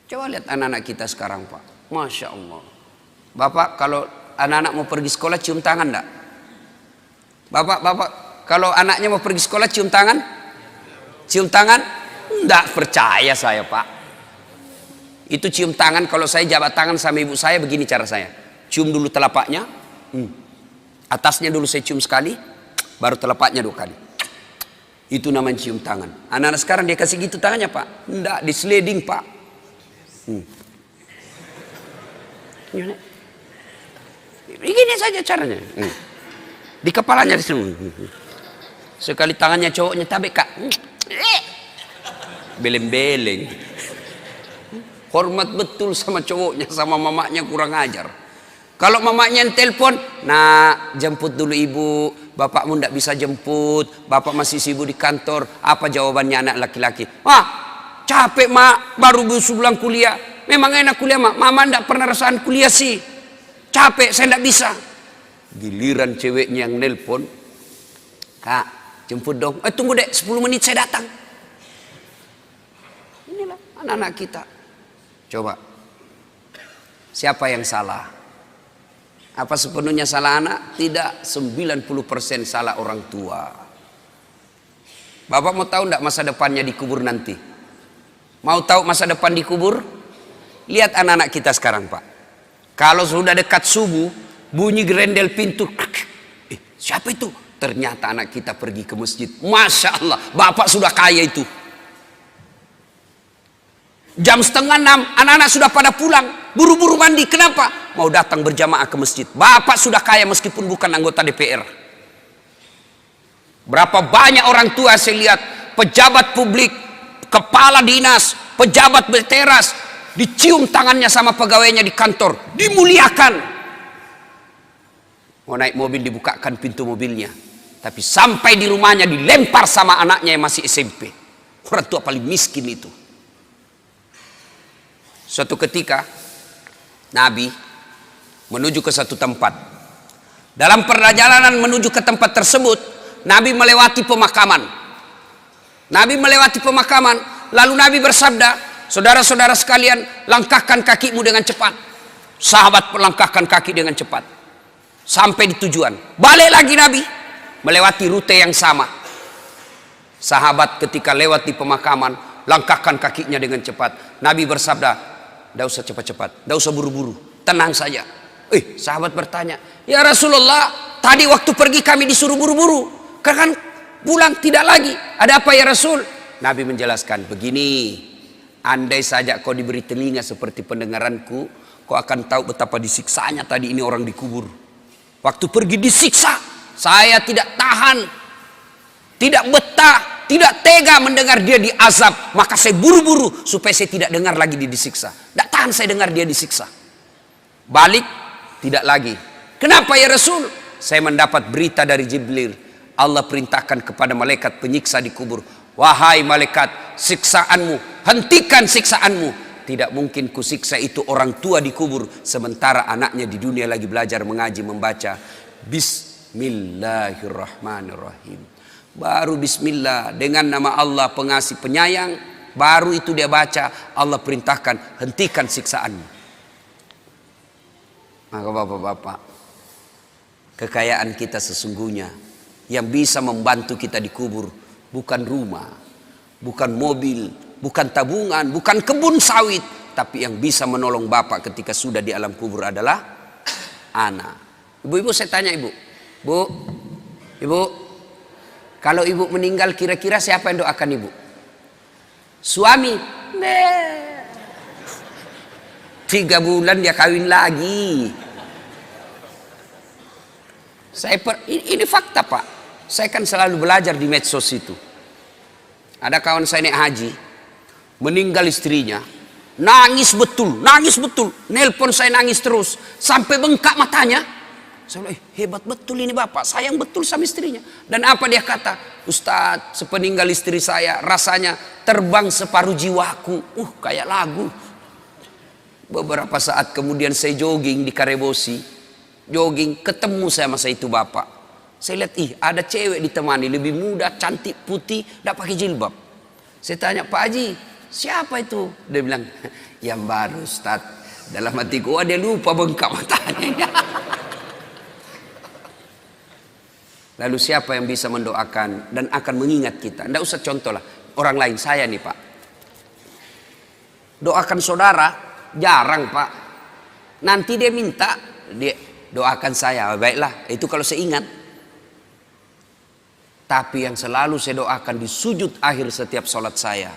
Coba lihat anak-anak kita sekarang, Pak. Masya Allah. Bapak kalau anak-anak mau pergi sekolah cium tangan enggak? Bapak kalau anaknya mau pergi sekolah cium tangan? Cium tangan? Enggak percaya saya, Pak. Itu cium tangan, kalau saya jabat tangan sama ibu saya begini cara saya. Cium dulu telapaknya. Atasnya dulu saya cium sekali, baru telapaknya 2 kali. Itu namanya cium tangan. Anak-anak sekarang dia kasih gitu tangannya, Pak. Enggak, di sliding, Pak. Begini saja caranya. Di kepalanya di sini. Sekali tangannya cowoknya tabek, Kak. Beleng-beleng. Hormat betul sama cowoknya, sama mamanya kurang ajar. Kalau mamanya yang telepon, "Nak, jemput dulu ibu, bapakmu ndak bisa jemput, bapak masih sibuk di kantor." Apa jawabannya anak laki-laki? "Capek mak, baru pulang kuliah." Memang enak kuliah mak, mama ndak pernah rasakan kuliah sih. Capek, saya ndak bisa. Giliran ceweknya yang nelpon, "Kak, jemput dong." Tunggu dek, 10 menit saya datang. Inilah anak-anak kita. Coba, siapa yang salah? Apa sepenuhnya salah anak? Tidak, 90% salah orang tua. Bapak mau tahu enggak masa depannya di kubur nanti? Mau tahu masa depan di kubur? Lihat anak-anak kita sekarang, Pak. Kalau sudah dekat subuh, bunyi gerendel pintu. Siapa itu? Ternyata anak kita pergi ke masjid. Masya Allah, bapak sudah kaya itu. Jam 5:30, anak-anak sudah pada pulang. Buru-buru mandi, kenapa? Mau datang berjamaah ke masjid. Bapak sudah kaya meskipun bukan anggota DPR. Berapa banyak orang tua saya lihat, pejabat publik, kepala dinas, pejabat berteras, dicium tangannya sama pegawainya di kantor, dimuliakan. Mau naik mobil dibukakan pintu mobilnya. Tapi sampai di rumahnya dilempar sama anaknya yang masih SMP. Orang tua paling miskin itu. Suatu ketika Nabi menuju ke satu tempat. Dalam perjalanan menuju ke tempat tersebut, Nabi melewati pemakaman. Nabi melewati pemakaman, lalu Nabi bersabda, "Saudara-saudara sekalian, langkahkan kakimu dengan cepat." Sahabat melangkahkan kaki dengan cepat sampai di tujuan. Balik lagi Nabi melewati rute yang sama. Sahabat ketika lewat di pemakaman, langkahkan kakinya dengan cepat. Nabi bersabda, "Tidak usah cepat-cepat, tidak usah buru-buru, tenang saja." Sahabat bertanya, "Ya Rasulullah, tadi waktu pergi kami disuruh buru-buru, kan pulang tidak lagi. Ada apa ya Rasul?" Nabi menjelaskan, "Begini, andai saja kau diberi telinga seperti pendengaranku, kau akan tahu betapa disiksanya tadi ini orang dikubur. Waktu pergi disiksa, saya tidak tahan, tidak betah, tidak tega mendengar dia diazab, maka saya buru-buru supaya saya tidak dengar lagi dia disiksa. Tidak tahan saya dengar dia disiksa. Balik, tidak lagi. Kenapa ya Rasul? Saya mendapat berita dari Jibril. Allah perintahkan kepada malaikat penyiksa di kubur, wahai malaikat, siksaanmu, hentikan siksaanmu. Tidak mungkin kusiksa itu orang tua di kubur, sementara anaknya di dunia lagi belajar mengaji, membaca. Bismillahirrahmanirrahim. Baru bismillah, dengan nama Allah pengasih penyayang, baru itu dia baca, Allah perintahkan, hentikan siksaanmu. Maka bapak-bapak, kekayaan kita sesungguhnya yang bisa membantu kita di kubur bukan rumah, bukan mobil, bukan tabungan, bukan kebun sawit, tapi yang bisa menolong bapak ketika sudah di alam kubur adalah anak. Ibu-ibu, saya tanya ibu, ibu, kalau ibu meninggal kira-kira siapa yang doakan ibu? Suami? 3 bulan dia kawin lagi. Ini fakta pak. Saya kan selalu belajar di medsos itu. Ada kawan saya naik haji, meninggal istrinya, nangis betul, nelpon saya nangis terus, sampai bengkak matanya. Saya bilang, hebat betul ini bapak, sayang betul sama istrinya. Dan apa dia kata? Ustadz, sepeninggal istri saya rasanya terbang separuh jiwaku. Kayak lagu. Beberapa saat kemudian saya jogging di Karebosi, ketemu saya masa itu bapak. Saya lihat, ada cewek ditemani, lebih muda, cantik, putih, tidak pakai jilbab. Saya tanya, Pak Haji, siapa itu? Dia bilang, yang baru Ustadz. Dalam hati gua dia lupa bengkak matanya. Lalu siapa yang bisa mendoakan dan akan mengingat kita? Tidak usah contoh lah, orang lain, saya nih pak. Doakan saudara, jarang pak. Nanti dia minta, dia doakan saya, baiklah, itu kalau saya ingat. Tapi yang selalu saya doakan di sujud akhir setiap sholat saya,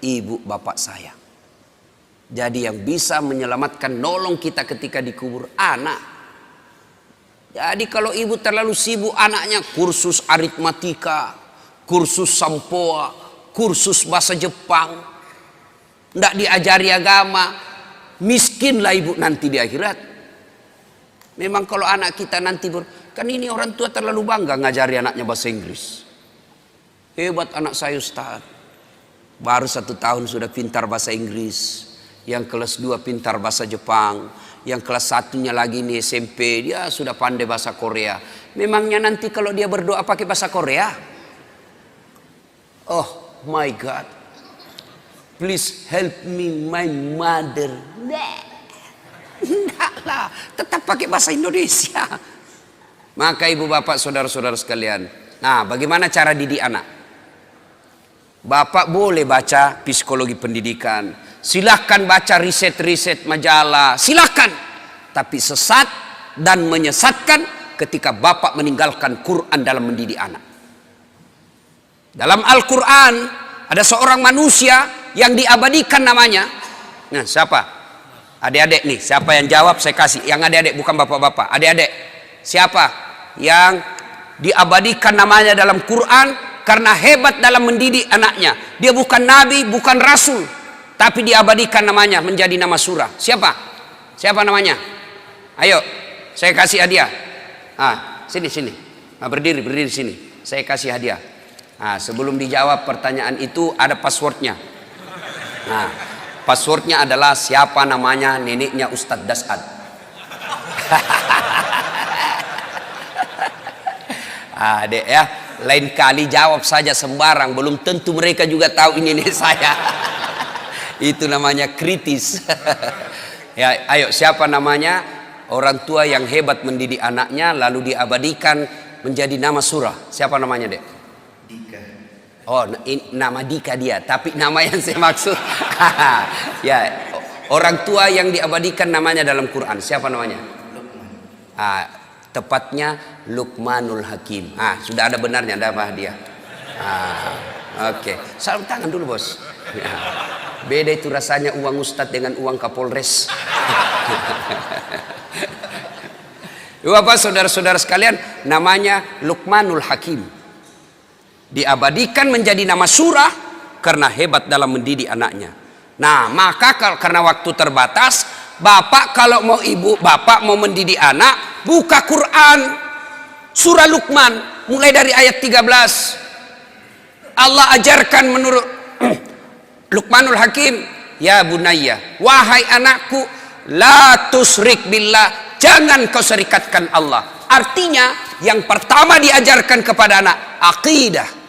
ibu bapak saya. Jadi yang bisa menyelamatkan, nolong kita ketika dikubur, anak. Jadi kalau ibu terlalu sibuk anaknya kursus aritmatika, kursus sampoa, kursus bahasa Jepang, tidak diajari agama, miskinlah ibu nanti di akhirat. Memang kalau anak kita nanti kan ini orang tua terlalu bangga ngajari anaknya bahasa Inggris. Hebat anak saya Ustaz. Baru 1 tahun sudah pintar bahasa Inggris. Yang kelas 2 pintar bahasa Jepang. Yang kelas 1-nya lagi nih SMP, dia sudah pandai bahasa Korea. Memangnya nanti kalau dia berdoa pakai bahasa Korea? Oh my God. Please help me my mother. Enggak lah, tetap pakai bahasa Indonesia. Maka ibu bapak saudara-saudara sekalian, nah bagaimana cara didik anak? Bapak boleh baca psikologi pendidikan, silahkan baca riset-riset majalah, silahkan. Tapi sesat dan menyesatkan ketika bapak meninggalkan Quran dalam mendidik anak. Dalam Al-Quran ada seorang manusia yang diabadikan namanya. Nah siapa? Adik-adik nih, siapa yang jawab saya kasih. Yang adik-adik bukan bapak-bapak, adik-adik. Siapa yang diabadikan namanya dalam Quran karena hebat dalam mendidik anaknya? Dia bukan nabi, bukan rasul, tapi diabadikan namanya menjadi nama surah. Siapa? Siapa namanya? Ayo, saya kasih hadiah. Sini. Berdiri sini. Saya kasih hadiah. Sebelum dijawab pertanyaan itu ada passwordnya. Passwordnya adalah siapa namanya neneknya Ustadz Dasad. Dek ya, lain kali jawab saja sembarang, belum tentu mereka juga tahu ini nenek saya. Itu namanya kritis. Ya, ayo siapa namanya orang tua yang hebat mendidik anaknya lalu diabadikan menjadi nama surah? Siapa namanya, Dek? Dika. Oh, nama Dika dia, tapi nama yang saya maksud ya, orang tua yang diabadikan namanya dalam Quran, siapa namanya? Luqman. Tepatnya Luqmanul Hakim. Sudah ada benarnya, ada apa dia? Oke. Salam tangan dulu, bos. Ya. Beda itu rasanya uang Ustadz dengan uang Kapolres. Bapak saudara-saudara sekalian, namanya Luqmanul Hakim. Diabadikan menjadi nama surah karena hebat dalam mendidik anaknya. Nah, maka karena waktu terbatas, bapak kalau mau ibu bapak mau mendidik anak, buka Quran surah Luqman mulai dari ayat 13. Allah ajarkan menurut Luqmanul Hakim, ya bunayya, wahai anakku, la tusrik billah, jangan kau serikatkan Allah. Artinya yang pertama diajarkan kepada anak akidah.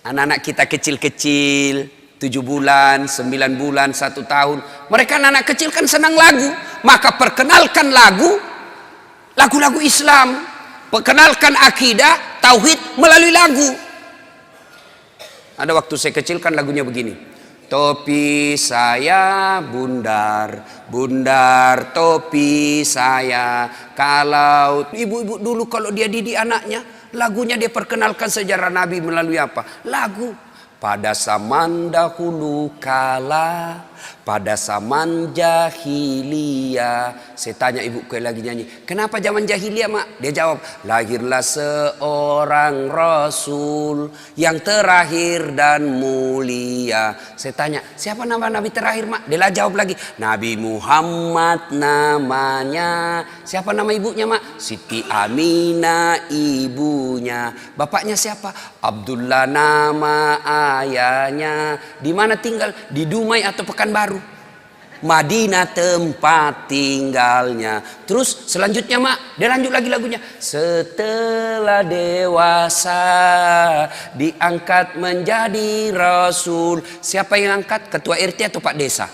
Anak-anak kita kecil-kecil, 7 bulan, 9 bulan, 1 tahun, mereka anak kecil kan senang lagu, maka perkenalkan lagu-lagu Islam, perkenalkan akidah, tauhid melalui lagu. Ada waktu saya kecil kan lagunya begini. Topi saya bundar, bundar topi saya. Kalau ibu-ibu dulu kalau dia didik anaknya, lagunya dia perkenalkan sejarah Nabi melalui apa? Lagu. Pada zaman dahulu kala, pada zaman jahiliyah. Saya tanya ibu lagi nyanyi, kenapa zaman jahiliyah mak? Dia jawab, lahirlah seorang Rasul yang terakhir dan mulia. Saya tanya, siapa nama Nabi terakhir mak? Dia jawab lagi, Nabi Muhammad namanya. Siapa nama ibunya mak? Siti Aminah ibunya. Bapaknya siapa? Abdullah nama ayahnya. Di mana tinggal? Di Dumai atau Pekanbaru? Madinah tempat tinggalnya. Terus selanjutnya mak, dia lanjut lagi lagunya. Setelah dewasa diangkat menjadi Rasul. Siapa yang angkat? Ketua RT atau Pak Desa?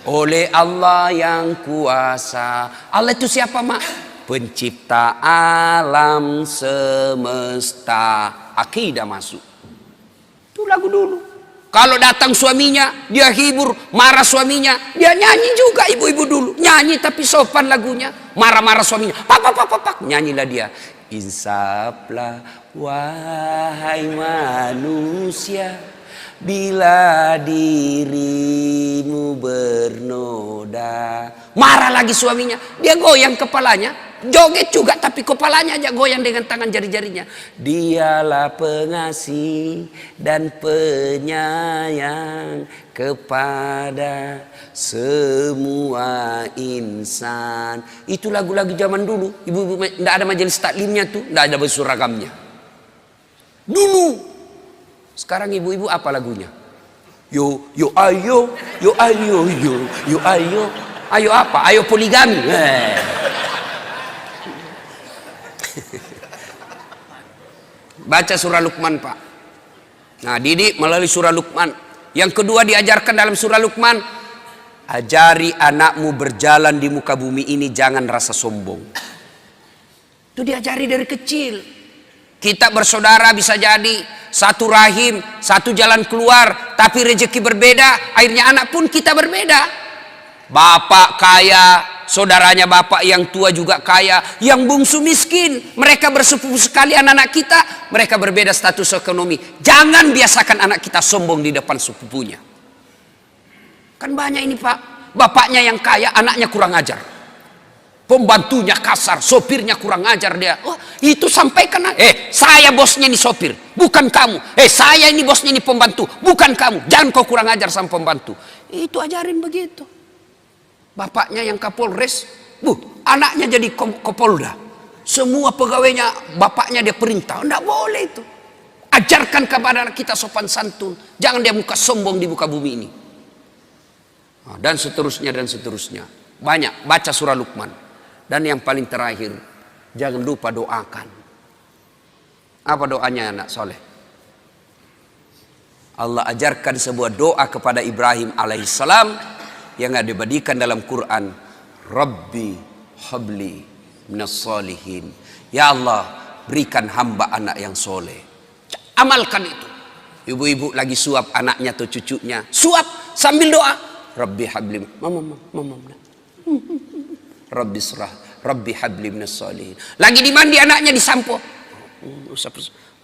Oleh Allah yang kuasa. Allah itu siapa mak? Pencipta alam semesta. Akidah masuk. Itu lagu dulu. Kalau datang suaminya, dia hibur. Marah suaminya, dia nyanyi juga ibu-ibu dulu. Nyanyi tapi sopan lagunya. Marah-marah suaminya, pak, pak, pak, pak, pak. Nyanyilah dia. Insaflah wahai manusia, bila dirimu bernoda. Marah lagi suaminya, dia goyang kepalanya. Joget juga tapi kepalanya aja goyang dengan tangan jari-jarinya. Dialah pengasih dan penyayang kepada semua insan. Itu lagu-lagu zaman dulu. Ibu-ibu tidak ada majelis taklimnya tuh, tidak ada baju seragamnya. Dulu. Sekarang ibu-ibu apa lagunya? Yo yo ayo, yo ayo, yo ayo. Ayo apa? Ayo poligami. Baca surah Luqman pak. Nah didik melalui surah Luqman. Yang kedua diajarkan dalam surah Luqman, ajari anakmu berjalan di muka bumi ini jangan rasa sombong. Itu diajari dari kecil. Kita bersaudara bisa jadi satu rahim, satu jalan keluar, tapi rezeki berbeda. Akhirnya anak pun kita berbeda. Bapak kaya, saudaranya bapak yang tua juga kaya, yang bungsu miskin. Mereka bersepupu sekali anak-anak kita, mereka berbeda status ekonomi. Jangan biasakan anak kita sombong di depan sepupunya. Kan banyak ini pak, bapaknya yang kaya, anaknya kurang ajar. Pembantunya kasar, sopirnya kurang ajar dia. Oh, itu sampaikan, saya bosnya ini sopir, bukan kamu. Saya ini bosnya ini pembantu, bukan kamu. Jangan kau kurang ajar sama pembantu. Itu ajarin begitu. Bapaknya yang Kapolres, anaknya jadi Kapolda. Semua pegawainya bapaknya dia perintah. Tidak boleh itu. Ajarkan kepada anak kita sopan santun. Jangan dia muka sombong di muka bumi ini. Dan seterusnya dan seterusnya. Banyak. Baca surah Luqman. Dan yang paling terakhir, jangan lupa doakan. Apa doanya anak soleh? Allah ajarkan sebuah doa kepada Ibrahim alaihissalam yang ada dibadikan dalam Quran. Rabbi habli minas solihin. Ya Allah, berikan hamba anak yang soleh. Amalkan itu. Ibu-ibu lagi suap anaknya atau cucunya, suap sambil doa. Rabbi habli, mama. Rabbi surah, Rabbi habli minas solihin. Lagi dimandi anaknya disampo.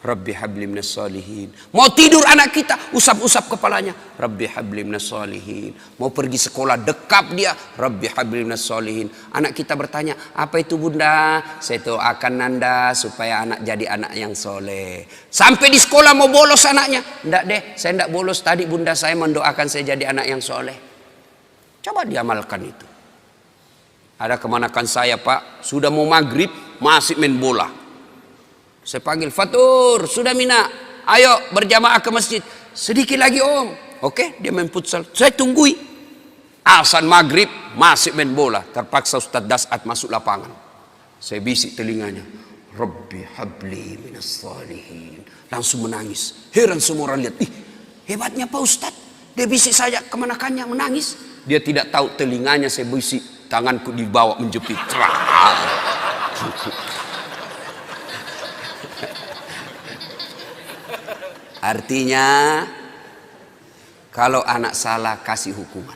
Rabbi habli minas solihin. Mau tidur anak kita, usap-usap kepalanya. Rabbi habli minas solihin. Mau pergi sekolah, dekap dia. Rabbi habli minas solihin. Anak kita bertanya, apa itu bunda? Saya doakan nanda supaya anak jadi anak yang soleh. Sampai di sekolah mau bolos anaknya. Enggak deh, saya enggak bolos. Tadi bunda saya mendoakan saya jadi anak yang soleh. Coba diamalkan itu. Ada kemanakan saya pak, sudah mau maghrib masih main bola. Saya panggil, Fatur, sudah Mina, ayo berjamaah ke masjid. Sedikit lagi om. Oke, dia main futsal. Saya tunggui. Azan maghrib masih main bola. Terpaksa Ustaz Dasat masuk lapangan. Saya bisik telinganya. Rabbi habli minas salihin. Langsung menangis. Heran semua orang lihat. Ih, hebatnya Pak Ustaz. Dia bisik saja kemanakannya menangis. Dia tidak tahu telinganya saya bisik. Tanganku dibawa menjepit. Artinya kalau anak salah kasih hukuman.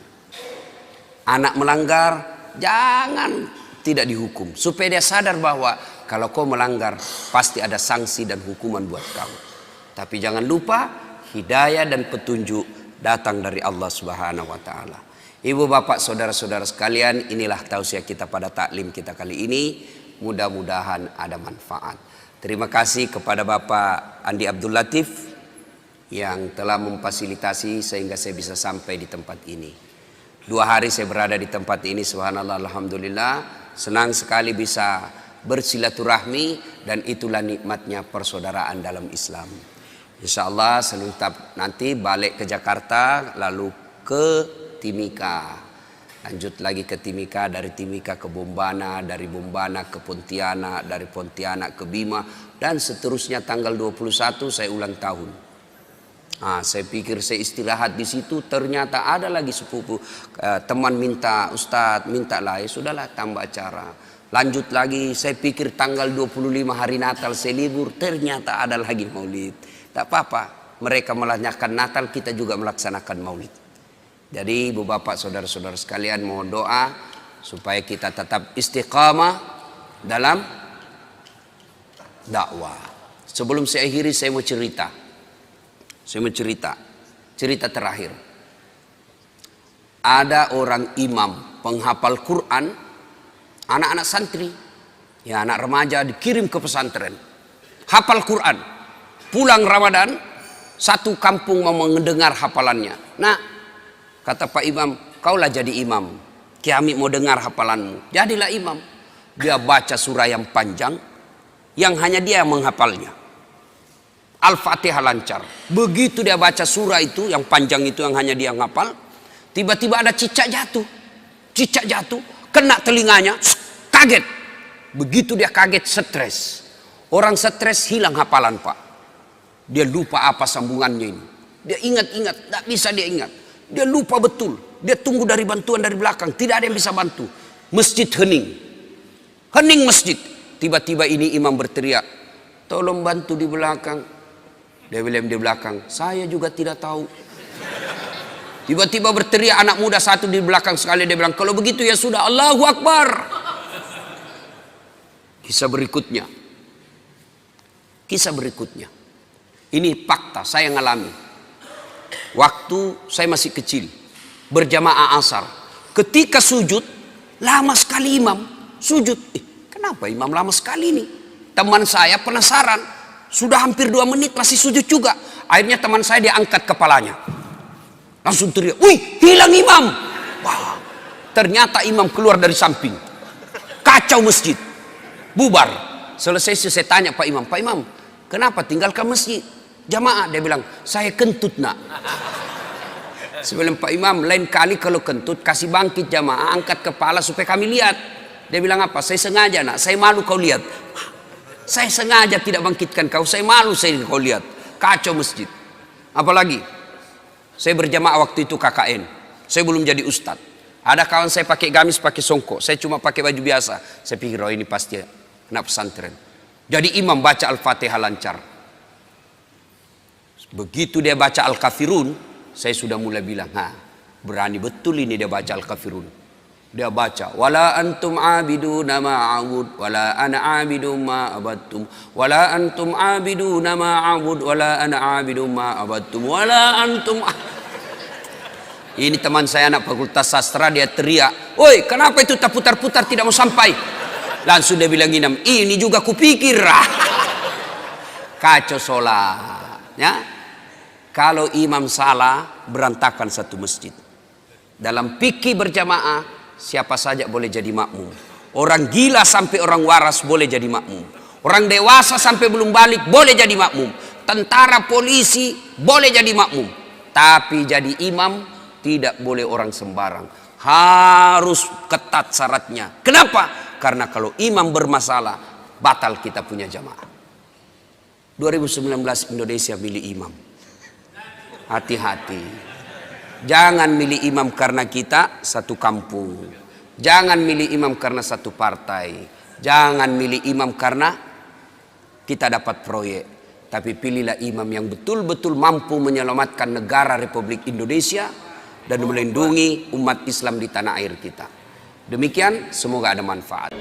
Anak melanggar jangan tidak dihukum. Supaya dia sadar bahwa kalau kau melanggar pasti ada sanksi dan hukuman buat kamu. Tapi jangan lupa hidayah dan petunjuk datang dari Allah Subhanahu wa taala. Ibu bapak saudara-saudara sekalian, inilah tausiah kita pada taklim kita kali ini. Mudah-mudahan ada manfaat. Terima kasih kepada Bapak Andi Abdul Latif yang telah memfasilitasi sehingga saya bisa sampai di tempat ini. 2 hari saya berada di tempat ini, subhanallah, alhamdulillah. Senang sekali bisa bersilaturahmi dan itulah nikmatnya persaudaraan dalam Islam. Insya Allah nanti balik ke Jakarta lalu ke Timika. Lanjut lagi ke Timika, dari Timika ke Bombana, dari Bombana ke Pontianak, dari Pontianak ke Bima, dan seterusnya. Tanggal 21 saya ulang tahun. Saya pikir saya istirahat di situ, ternyata ada lagi sepupu teman minta, Ustadz minta lah, ya sudahlah tambah acara. Lanjut lagi, saya pikir tanggal 25 hari Natal saya libur, ternyata ada lagi maulid. Tak apa-apa, mereka melaksanakan Natal, kita juga melaksanakan maulid. Jadi ibu bapak saudara-saudara sekalian, mohon doa supaya kita tetap istiqamah dalam dakwah. Sebelum saya akhiri saya mau cerita. Cerita terakhir. Ada orang imam penghafal Quran, anak-anak santri, ya anak remaja dikirim ke pesantren. Hafal Quran. Pulang Ramadan, satu kampung mau mendengar hafalannya. Nah, kata Pak Imam, kaulah jadi imam. Kami mau dengar hafalanmu. Jadilah imam. Dia baca surah yang panjang, yang hanya dia menghafalnya. Al-Fatihah lancar. Begitu dia baca surah itu, yang panjang itu yang hanya dia menghafal, tiba-tiba ada cicak jatuh. Cicak jatuh, kena telinganya, kaget. Begitu dia kaget, stres. Orang stres hilang hafalan, Pak. Dia lupa apa sambungannya ini. Dia ingat-ingat, tak bisa dia ingat. Dia lupa betul. Dia tunggu dari bantuan dari belakang. Tidak ada yang bisa bantu. Masjid hening. Hening masjid. Tiba-tiba ini imam berteriak, tolong bantu di belakang. Dia bilang di belakang, saya juga tidak tahu. Tiba-tiba berteriak anak muda satu di belakang sekali. Dia bilang, kalau begitu ya sudah, Allahu Akbar. Kisah berikutnya. Ini fakta, saya ngalami. Waktu saya masih kecil, berjamaah asar. Ketika sujud, lama sekali imam sujud. Kenapa imam lama sekali ini? Teman saya penasaran, sudah hampir 2 menit masih sujud juga. Akhirnya teman saya dia angkat kepalanya. Langsung teriak, wih, hilang imam. Wah, ternyata imam keluar dari samping. Kacau masjid, bubar. Selesai saya tanya Pak Imam, kenapa tinggalkan masjid? Jamaah, dia bilang, saya kentut nak. Sebelum Pak Imam, lain kali kalau kentut kasih bangkit jamaah, angkat kepala supaya kami lihat. Dia bilang apa? Saya sengaja nak, saya malu kau lihat. Saya sengaja tidak bangkitkan kau, saya malu saya kau lihat. Kacau masjid. Apalagi, saya berjamaah waktu itu KKN. Saya belum jadi ustadz. Ada kawan saya pakai gamis, pakai songkok. Saya cuma pakai baju biasa. Saya pikir, oh ini pasti anak pesantren. Jadi imam baca Al-Fatihah lancar. Begitu dia baca Al-Kafirun, saya sudah mulai bilang, berani betul ini dia baca Al-Kafirun. Dia baca, wala antum abiduna ma a'bud, wala ana abidum ma abattum, wala antum abiduna ma a'bud, wala ana abidum ma abattum, wala antum. Ini teman saya anak fakultas sastra, dia teriak, woi kenapa itu tak putar-putar tidak mau sampai? Langsung dia bilang ini juga kupikir. Kacau sholat. Ya? Kalau imam salah, berantakan satu masjid. Dalam fikih berjamaah, siapa saja boleh jadi makmum. Orang gila sampai orang waras boleh jadi makmum. Orang dewasa sampai belum balik boleh jadi makmum. Tentara, polisi boleh jadi makmum. Tapi jadi imam tidak boleh orang sembarang. Harus ketat syaratnya. Kenapa? Karena kalau imam bermasalah, batal kita punya jamaah. 2019 Indonesia milih imam. Hati-hati. Jangan milih imam karena kita satu kampung. Jangan milih imam karena satu partai. Jangan milih imam karena kita dapat proyek. tapi pilihlah imam yang betul-betul mampu menyelamatkan negara Republik Indonesia dan melindungi umat Islam di tanah air kita. Demikian, semoga ada manfaat.